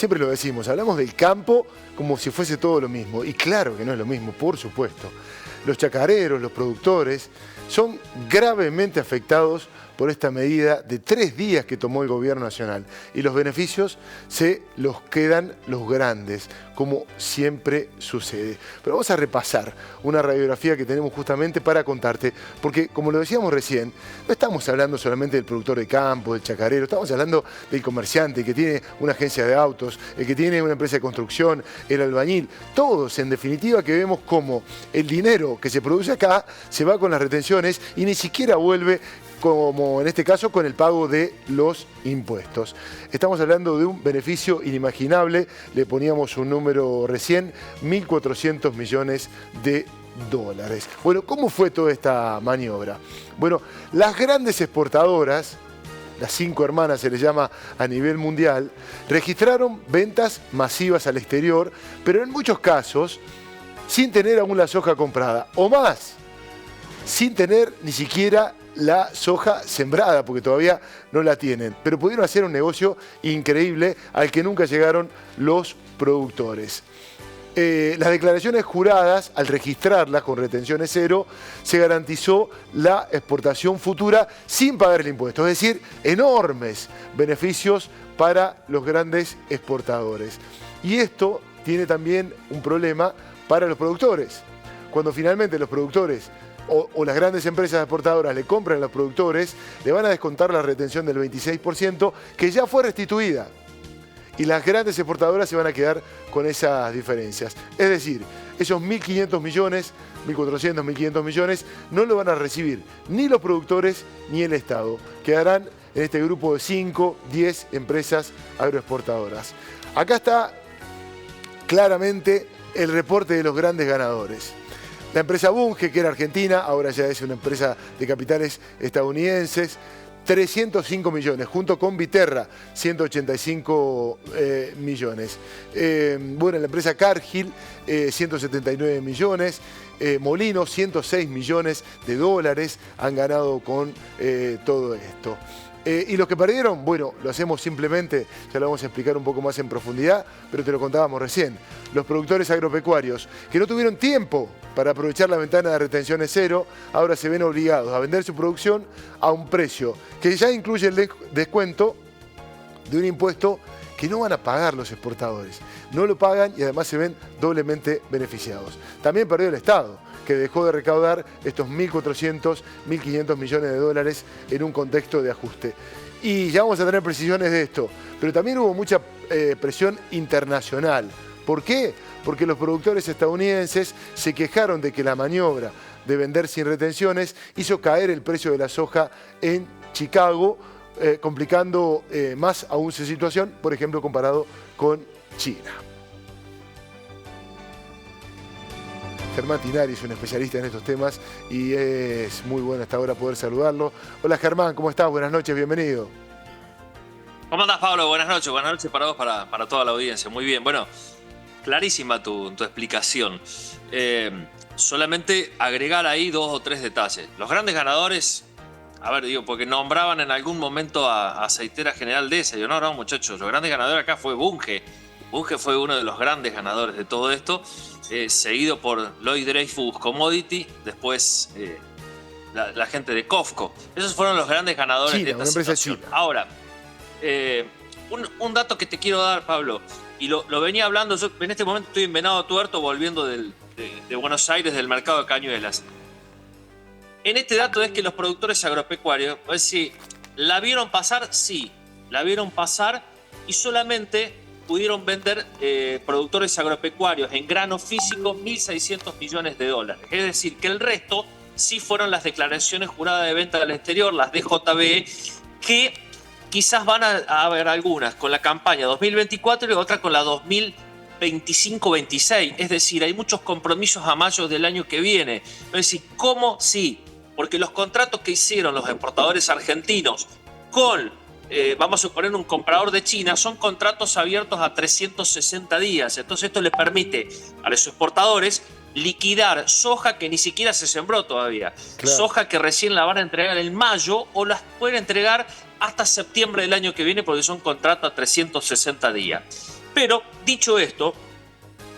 siempre lo decimos, hablamos del campo como si fuese todo lo mismo. Y claro que no es lo mismo, por supuesto. Los chacareros, los productores, son gravemente afectados por esta medida de 3 días que tomó el gobierno nacional. Y los beneficios se los quedan los grandes, como siempre sucede. Pero vamos a repasar una radiografía que tenemos justamente para contarte, porque como lo decíamos recién, no estamos hablando solamente del productor de campo, del chacarero, estamos hablando del comerciante que tiene una agencia de autos, el que tiene una empresa de construcción, el albañil, todos en definitiva que vemos cómo el dinero que se produce acá se va con las retenciones y ni siquiera vuelve, como en este caso, con el pago de los impuestos. Estamos hablando de un beneficio inimaginable, le poníamos un número recién, 1.400 millones de dólares. Bueno, ¿cómo fue toda esta maniobra? Bueno, las grandes exportadoras, las 5 hermanas se les llama a nivel mundial, registraron ventas masivas al exterior, pero en muchos casos sin tener aún la soja comprada, o más, sin tener ni siquiera la soja sembrada, porque todavía no la tienen. Pero pudieron hacer un negocio increíble al que nunca llegaron los productores. Las declaraciones juradas, al registrarlas con retenciones cero, se garantizó la exportación futura sin pagar el impuesto. Es decir, enormes beneficios para los grandes exportadores. Y esto tiene también un problema para los productores. Cuando finalmente los productores o las grandes empresas exportadoras le compran a los productores, le van a descontar la retención del 26%, que ya fue restituida. Y las grandes exportadoras se van a quedar con esas diferencias. Es decir, esos 1.500 millones, 1.400, 1.500 millones, no lo van a recibir ni los productores ni el Estado. Quedarán en este grupo de 5, 10 empresas agroexportadoras. Acá está claramente el reporte de los grandes ganadores. La empresa Bunge, que era argentina, ahora ya es una empresa de capitales estadounidenses, 305 millones, junto con Viterra, 185 millones. Bueno, la empresa Cargill, 179 millones. Molino, 106 millones de dólares han ganado con todo esto. Y los que perdieron, bueno, lo hacemos simplemente, ya lo vamos a explicar un poco más en profundidad, pero te lo contábamos recién. Los productores agropecuarios que no tuvieron tiempo para aprovechar la ventana de retenciones cero, ahora se ven obligados a vender su producción a un precio que ya incluye el descuento de un impuesto que no van a pagar los exportadores. No lo pagan y además se ven doblemente beneficiados. También perdió el Estado, que dejó de recaudar estos 1.400, 1.500 millones de dólares en un contexto de ajuste. Y ya vamos a tener precisiones de esto, pero también hubo mucha presión internacional. ¿Por qué? Porque los productores estadounidenses se quejaron de que la maniobra de vender sin retenciones hizo caer el precio de la soja en Chicago, complicando más aún su situación, por ejemplo, comparado con China. Germán Tinari es un especialista en estos temas y es muy bueno hasta ahora poder saludarlo. Hola Germán, ¿cómo estás? Buenas noches, bienvenido. ¿Cómo andás, Pablo? Buenas noches para vos, para toda la audiencia. Muy bien, bueno, clarísima tu explicación. Solamente agregar ahí 2 o 3 detalles. Los grandes ganadores, a ver, digo, porque nombraban en algún momento a Aceitera General Deza. Yo no, muchachos, los grandes ganadores acá fue Bunge. Bunge fue uno de los grandes ganadores de todo esto. Seguido por Lloyd Dreyfus Commodity, después la gente de COFCO. Esos fueron los grandes ganadores China, de esta una empresa situación. china. Ahora, un dato que te quiero dar, Pablo, y lo venía hablando, yo en este momento estoy en Venado Tuerto volviendo de Buenos Aires, del mercado de Cañuelas. En este dato es que los productores agropecuarios, es decir, ¿la vieron pasar? Sí, la vieron pasar y solamente pudieron vender productores agropecuarios en grano físico 1.600 millones de dólares. Es decir, que el resto sí fueron las declaraciones juradas de venta al exterior, las DJBE, que quizás van a haber algunas con la campaña 2024 y otras con la 2025-26. Es decir, hay muchos compromisos a mayo del año que viene. Es decir, ¿cómo? Sí, porque los contratos que hicieron los exportadores argentinos con vamos a suponer un comprador de China, son contratos abiertos a 360 días. Entonces esto le permite a los exportadores liquidar soja que ni siquiera se sembró todavía. Claro. Soja que recién la van a entregar en mayo o las pueden entregar hasta septiembre del año que viene porque son contratos a 360 días. Pero, dicho esto,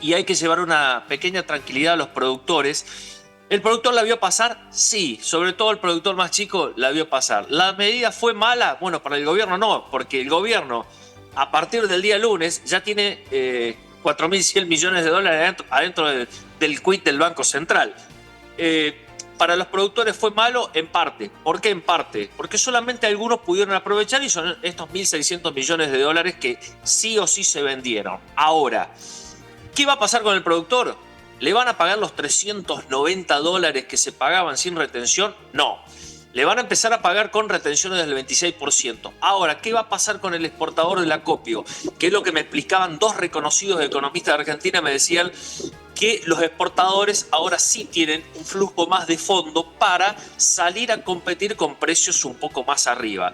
y hay que llevar una pequeña tranquilidad a los productores, ¿el productor la vio pasar? Sí, sobre todo el productor más chico la vio pasar. ¿La medida fue mala? Bueno, para el gobierno no, porque el gobierno a partir del día lunes ya tiene 4.100 millones de dólares adentro del quit del Banco Central. Para los productores fue malo en parte. ¿Por qué en parte? Porque solamente algunos pudieron aprovechar y son estos 1.600 millones de dólares que sí o sí se vendieron. Ahora, ¿qué va a pasar con el productor? ¿Le van a pagar los 390 dólares que se pagaban sin retención? No. Le van a empezar a pagar con retenciones del 26%. Ahora, ¿qué va a pasar con el exportador del acopio? Que es lo que me explicaban dos reconocidos economistas de Argentina. Me decían que los exportadores ahora sí tienen un flujo más de fondo para salir a competir con precios un poco más arriba.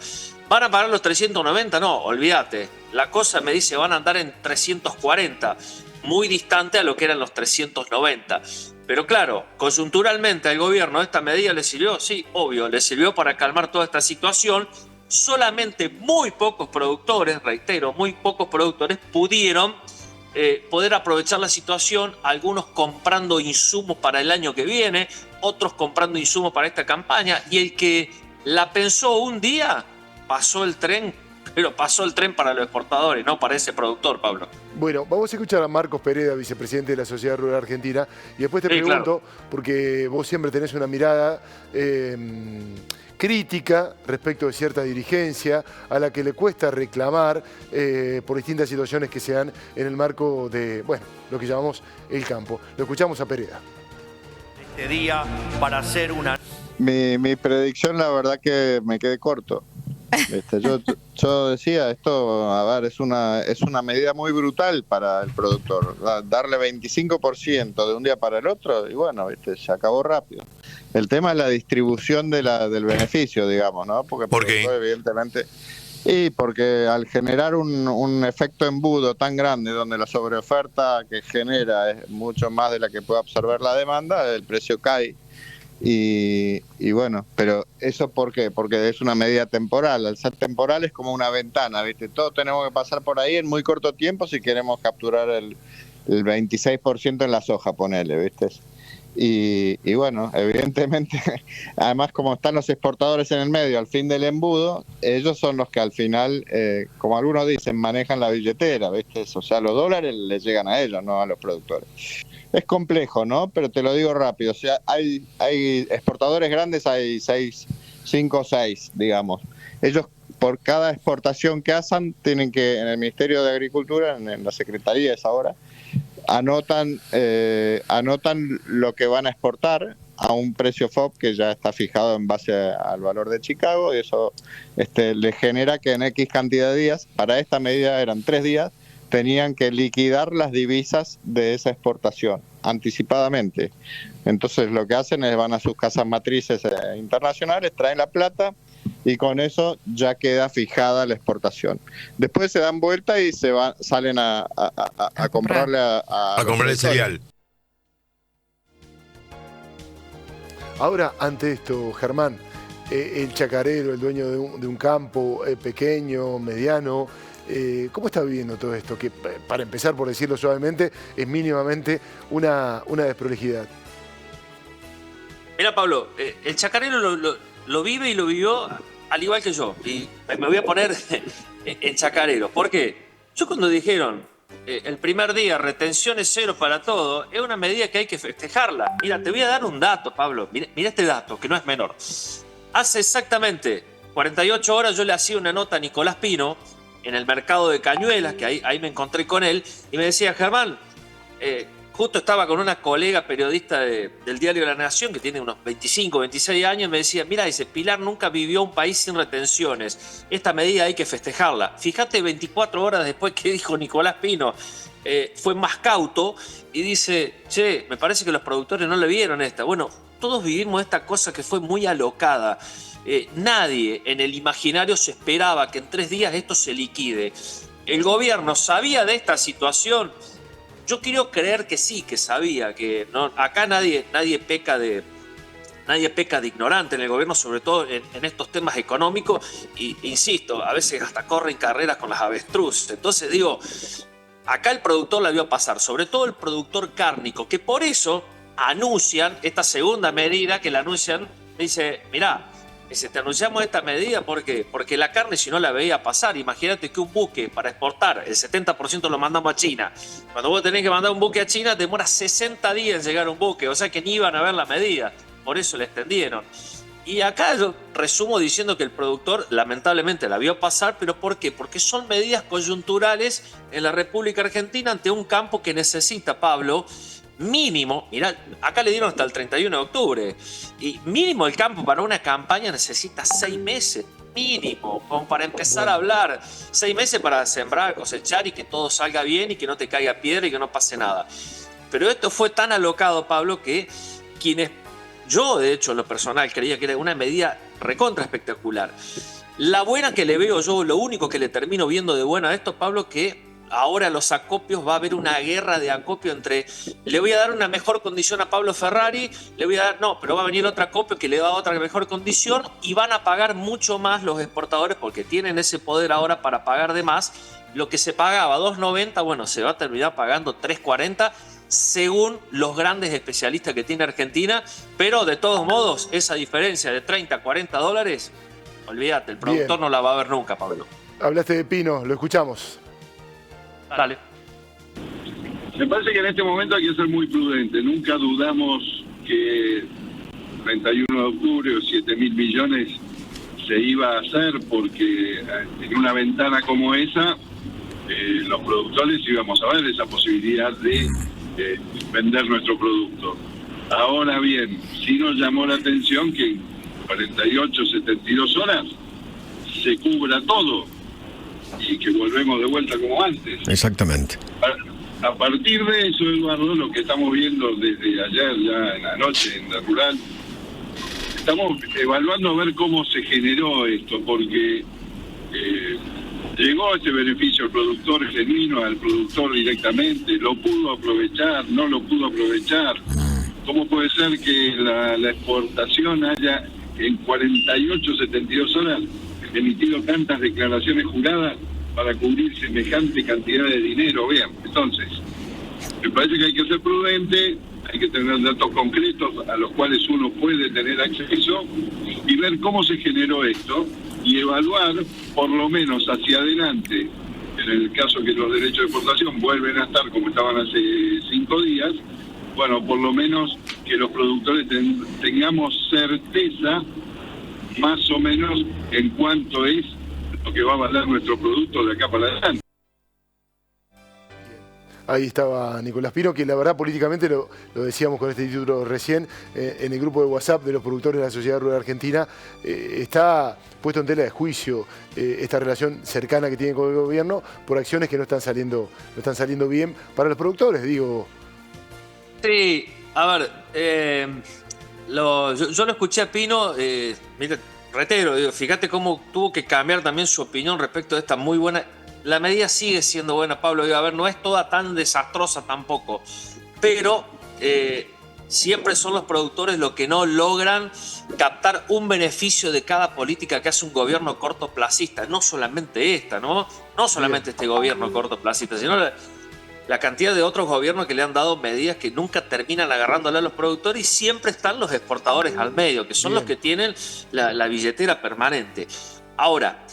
¿Van a pagar los 390? No, olvídate. La cosa me dice van a andar en 340, muy distante a lo que eran los 390. Pero claro, coyunturalmente al gobierno esta medida le sirvió, sí, obvio, le sirvió para calmar toda esta situación. Solamente muy pocos productores, reitero, muy pocos productores pudieron poder aprovechar la situación, algunos comprando insumos para el año que viene, otros comprando insumos para esta campaña, y el que la pensó un día, pasó el tren, pero pasó el tren para los exportadores, no para ese productor, Pablo. Bueno, vamos a escuchar a Marcos Pereda, vicepresidente de la Sociedad Rural Argentina, y después te pregunto, claro, porque vos siempre tenés una mirada crítica respecto de cierta dirigencia a la que le cuesta reclamar por distintas situaciones que se dan en el marco de, bueno, lo que llamamos el campo. Lo escuchamos a Pereda. Este día para hacer una... Mi predicción, la verdad que me quedé corto. Yo decía, esto, a ver, es una medida muy brutal para el productor. Darle 25% de un día para el otro, y bueno, se acabó rápido. El tema es la distribución del beneficio, digamos, ¿no? Porque ¿por qué? Evidentemente, y porque al generar un efecto embudo tan grande, donde la sobreoferta que genera es mucho más de la que puede absorber la demanda, el precio cae. Y bueno, pero ¿eso por qué? Porque es una medida temporal. Al ser temporal es como una ventana, ¿viste? Todos tenemos que pasar por ahí en muy corto tiempo si queremos capturar el 26% en la soja, ponele, ¿viste? Y bueno, evidentemente, además como están los exportadores en el medio al fin del embudo, ellos son los que al final, como algunos dicen, manejan la billetera, ¿viste? O sea, los dólares les llegan a ellos, no a los productores. Es complejo, ¿no? Pero te lo digo rápido. O sea, hay exportadores grandes, hay 5 o 6, digamos. Ellos, por cada exportación que hacen, tienen que, en el Ministerio de Agricultura, en la Secretaría es ahora, anotan lo que van a exportar a un precio FOB que ya está fijado en base al valor de Chicago, y eso le genera que en X cantidad de días, para esta medida eran 3 días, tenían que liquidar las divisas de esa exportación anticipadamente. Entonces lo que hacen es van a sus casas matrices internacionales, traen la plata y con eso ya queda fijada la exportación. Después se dan vuelta y salen a comprarle a comprar el cereal. Ahora, ante esto, Germán, el chacarero, el dueño de un campo pequeño, mediano, ¿cómo está viviendo todo esto? Que, para empezar, por decirlo suavemente, es mínimamente una desprolijidad. Mira, Pablo, el chacarero lo vive y lo vivió al igual que yo. Y me voy a poner en chacarero. ¿Por qué? Yo cuando dijeron el primer día retenciones cero para todo, es una medida que hay que festejarla. Mira, te voy a dar un dato, Pablo. Mira este dato, que no es menor. Hace exactamente 48 horas yo le hacía una nota a Nicolás Pino en el mercado de Cañuelas, que ahí me encontré con él, y me decía, Germán, justo estaba con una colega periodista del Diario de la Nación, que tiene unos 25, 26 años, y me decía, mira, dice, Pilar nunca vivió un país sin retenciones, esta medida hay que festejarla. Fíjate 24 horas después que dijo Nicolás Pino, fue más cauto, y dice, che, me parece que los productores no le vieron esta. Bueno, todos vivimos esta cosa que fue muy alocada. Nadie en el imaginario se esperaba que en 3 días esto se liquide. ¿El gobierno sabía de esta situación? Yo quiero creer que sí, que sabía, que no, acá nadie peca de ignorante en el gobierno, sobre todo en estos temas económicos, y insisto, a veces hasta corren carreras con las avestruces. Entonces digo, acá el productor la vio pasar, sobre todo el productor cárnico, que por eso anuncian esta segunda medida, que la anuncian, dice, mirá, te anunciamos esta medida, ¿por qué? Porque la carne si no la veía pasar. Imagínate que un buque para exportar, el 70% lo mandamos a China. Cuando vos tenés que mandar un buque a China, demora 60 días en llegar un buque, o sea que ni iban a ver la medida, por eso la extendieron. Y acá yo resumo diciendo que el productor lamentablemente la vio pasar, pero ¿por qué? Porque son medidas coyunturales en la República Argentina ante un campo que necesita, Pablo, mínimo, mirá, acá le dieron hasta el 31 de octubre, y mínimo el campo para una campaña necesita 6 meses, mínimo, como para empezar a hablar, 6 meses para sembrar, cosechar y que todo salga bien y que no te caiga piedra y que no pase nada. Pero esto fue tan alocado, Pablo, que yo de hecho en lo personal creía que era una medida recontra espectacular. La buena que le veo yo, lo único que le termino viendo de buena a esto, Pablo, que ahora los acopios, va a haber una guerra de acopio entre, le voy a dar una mejor condición a Pablo Ferrari, le voy a dar, no, pero va a venir otro acopio que le da otra mejor condición y van a pagar mucho más los exportadores porque tienen ese poder ahora para pagar de más. Lo que se pagaba 2.90, bueno, se va a terminar pagando 3.40 según los grandes especialistas que tiene Argentina, pero de todos modos esa diferencia de 30 a 40 dólares, olvídate, el productor no la va a ver nunca, Pablo. Hablaste de Pino, lo escuchamos. Dale. Me parece que en este momento hay que ser muy prudente. Nunca dudamos que 31 de octubre o 7.000 millones se iba a hacer porque en una ventana como esa los productores íbamos a ver esa posibilidad de vender nuestro producto. Ahora bien, sí nos llamó la atención que en 48, 72 horas se cubra todo y que volvemos de vuelta como antes. Exactamente. A partir de eso, Eduardo, lo que estamos viendo desde ayer, ya en la noche, en la rural, estamos evaluando a ver cómo se generó esto, porque llegó este beneficio al productor genuino, al productor directamente, lo pudo aprovechar, no lo pudo aprovechar. ¿Cómo puede ser que la exportación haya en 48, 72 horas emitido tantas declaraciones juradas para cubrir semejante cantidad de dinero? Vean, entonces, me parece que hay que ser prudente, hay que tener datos concretos a los cuales uno puede tener acceso y ver cómo se generó esto y evaluar, por lo menos hacia adelante, en el caso que los derechos de exportación vuelven a estar como estaban hace 5 días, bueno, por lo menos que los productores tengamos certeza más o menos en cuánto es lo que va a valer nuestro producto de acá para adelante. Ahí estaba Nicolás Pino, que la verdad políticamente lo decíamos con este título recién, en el grupo de WhatsApp de los productores de la Sociedad Rural Argentina, está puesto en tela de juicio esta relación cercana que tiene con el gobierno por acciones que no están saliendo bien para los productores, digo. Sí, a ver, yo lo escuché a Pino, mira, reitero, fíjate cómo tuvo que cambiar también su opinión respecto de esta muy buena. La medida sigue siendo buena, Pablo. A ver, no es toda tan desastrosa tampoco, pero siempre son los productores los que no logran captar un beneficio de cada política que hace un gobierno cortoplacista. No solamente esta, ¿no? No solamente este gobierno cortoplacista, sino la cantidad de otros gobiernos que le han dado medidas que nunca terminan agarrándole a los productores y siempre están los exportadores al medio, que son los que tienen la billetera permanente. Ahora,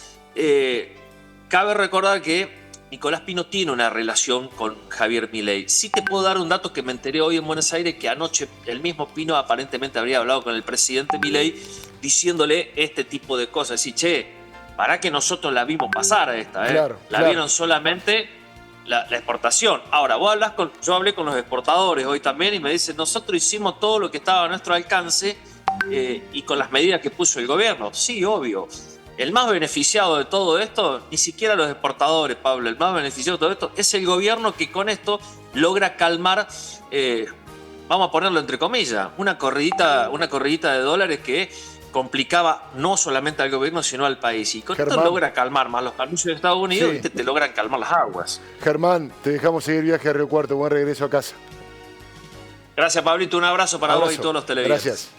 cabe recordar que Nicolás Pino tiene una relación con Javier Milei. Sí te puedo dar un dato que me enteré hoy en Buenos Aires, que anoche el mismo Pino aparentemente habría hablado con el presidente Milei diciéndole este tipo de cosas. Decir, che, para que nosotros la vimos pasar a esta, Claro, la vieron solamente la exportación. Ahora, yo hablé con los exportadores hoy también y me dicen, nosotros hicimos todo lo que estaba a nuestro alcance y con las medidas que puso el gobierno. Sí, obvio. El más beneficiado de todo esto, ni siquiera los exportadores, Pablo, el más beneficiado de todo esto es el gobierno que con esto logra calmar, vamos a ponerlo entre comillas, una corridita de dólares que complicaba no solamente al gobierno, sino al país. Y con esto logra calmar más los anuncios de Estados Unidos, sí. Te logran calmar las aguas. Germán, te dejamos seguir viaje a Río Cuarto. Buen regreso a casa. Gracias, Pablito. Un abrazo para vos y todos los televidentes. Gracias.